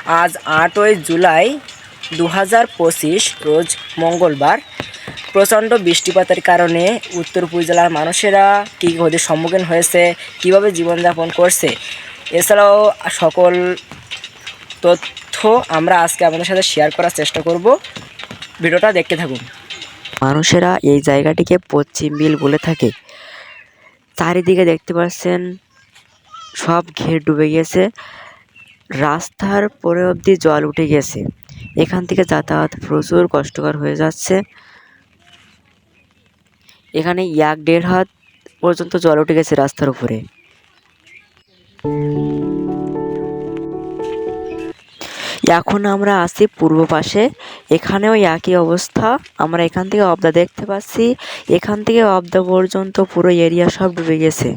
আজ ৮ই জুলাই ২০২৫ রোজ মঙ্গলবার। প্রচণ্ড বৃষ্টিপাতের কারণে উত্তরপুর জেলার মানুষেরা কী ক্ষতির সম্মুখীন হয়েছে, কীভাবে জীবনযাপন করছে, এছাড়াও সকল তথ্য আমরা আজকে আপনাদের সাথে শেয়ার করার চেষ্টা করব। ভিডিওটা দেখতে থাকুন। মানুষেরা এই জায়গাটিকে পশ্চিম বিল বলে থাকে। চারিদিকে দেখতে পাচ্ছেন সব ঘের ডুবে গেছে, রাস্তার পরে অবধি জল উঠে গেছে। এখান থেকে যাতায়াত প্রচুর কষ্টকর হয়ে যাচ্ছে। এখানে ১-১.৫ হাত পর্যন্ত জল উঠে গেছে রাস্তার উপরে। এখন আমরা আছি পূর্ব পাশে, এখানেও একই অবস্থা। আমরা এখান থেকে অবদা দেখতে পাচ্ছি, এখান থেকে অবদা পর্যন্ত পুরো এরিয়া সব ডুবে গেছে।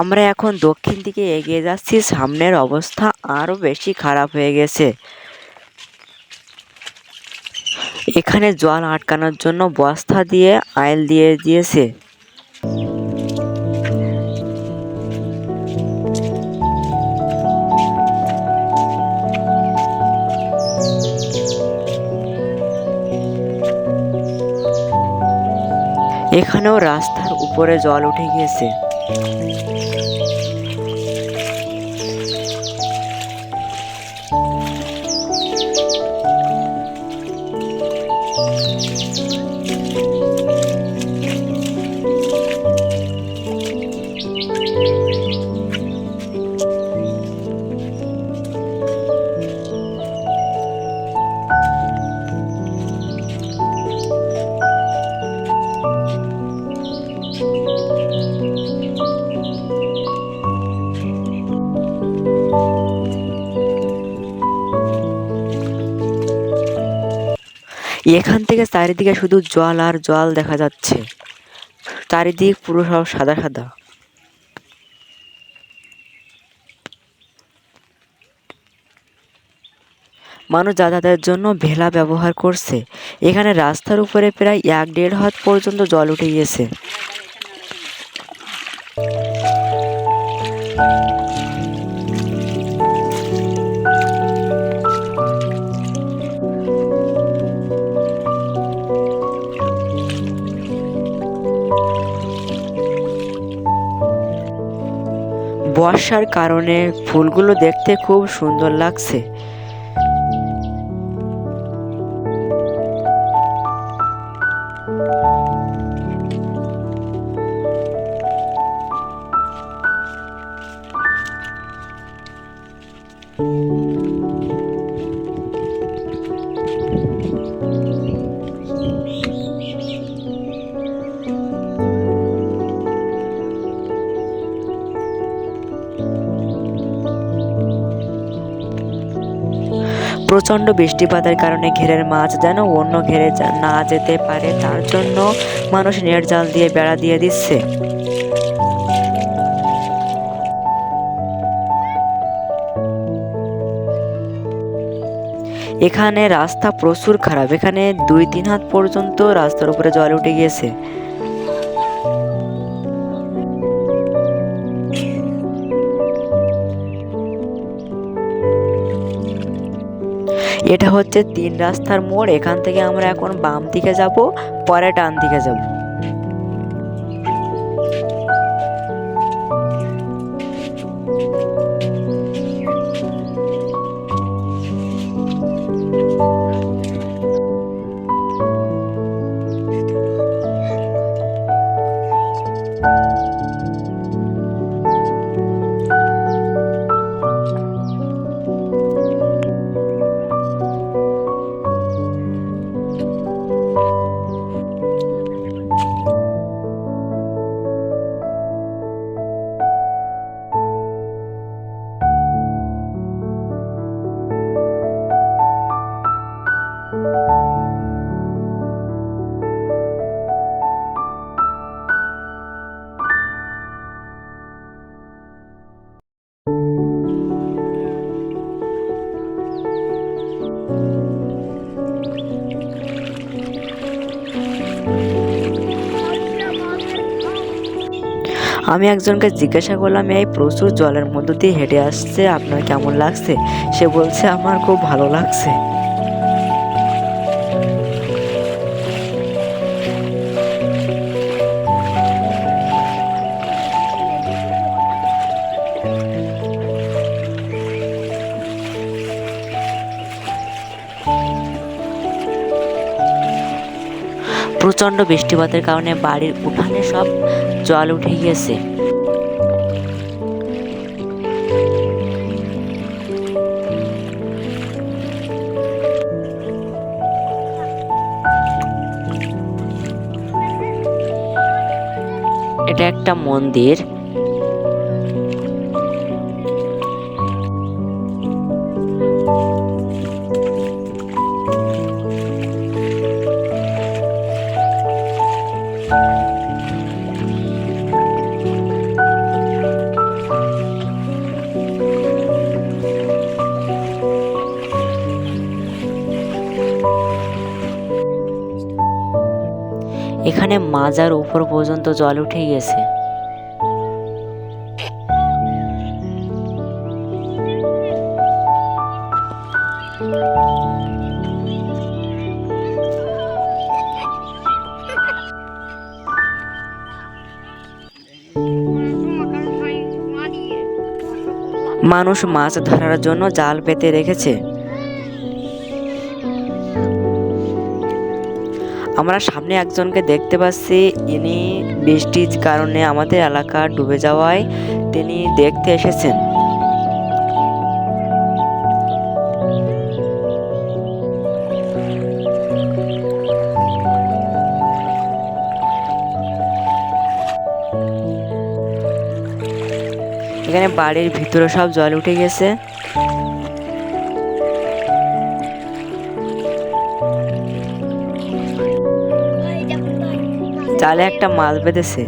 আমরা এখন দক্ষিণ দিকে এগিয়ে যাচ্ছি, সামনের অবস্থা আরো বেশি খারাপ হয়ে গেছে। এখানে জল আটকানোর জন্য বস্তা দিয়ে আইল দিয়ে দিয়েছে। এখানেও রাস্তার উপরে জল উঠে গিয়েছে। এখান থেকে চারিদিকে শুধু জল আর জল দেখা যাচ্ছে, চারিদিক পুরো সব সাদা সাদা। মানুষ যাতায়াতের জন্য ভেলা ব্যবহার করছে। এখানে রাস্তার উপরে প্রায় ১-১.৫ হাত পর্যন্ত জল উঠে গিয়েছে। বর্ষার কারণে ফুলগুলো দেখতে খুব সুন্দর লাগছে। প্রচণ্ড বৃষ্টিপাতের কারণে ঘেরের মাছ যেন অন্য ঘেরে না যেতে পারে, তার জন্য মানুষ নেট জাল দিয়ে বেড়া দিয়ে দিচ্ছে। এখানে রাস্তা প্রচুর খারাপ, এখানে ২-৩ হাত পর্যন্ত রাস্তার উপরে জল উঠে গিয়েছে। এটা হচ্ছে ৩ রাস্তার মোড়। এখান থেকে আমরা এখন বাম দিকে যাব, পরে ডান দিকে যাব। আমি একজনকে জিজ্ঞাসা করলাম, এই প্রচুর জলের মধ্য দিয়ে হেঁটে আসছে, আপনার কেমন লাগছে? সে বলছে, আমার খুব ভালো লাগছে। প্রচণ্ড বৃষ্টিপাতের কারণে বাড়ির উঠানে সব জল উঠে গিয়েছে। এটা একটা মন্দির। এখানে মাজার উপর পর্যন্ত জল উঠে গেছে। মানুষ মাছ ধরার জন্য জাল পেতে রেখেছে। আমরা সামনে একজনকে দেখতে পাচ্ছি, ইনি বৃষ্টির কারণে আমাদের এলাকা ডুবে যাওয়ায় তিনি দেখতে এসেছেন। এখানে বাড়ির ভিতরে সব জল উঠে গেছে। জালে একটা মাছ বেঁধেছে।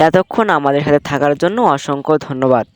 এতক্ষণ আমাদের সাথে থাকার জন্য অসংখ্য ধন্যবাদ।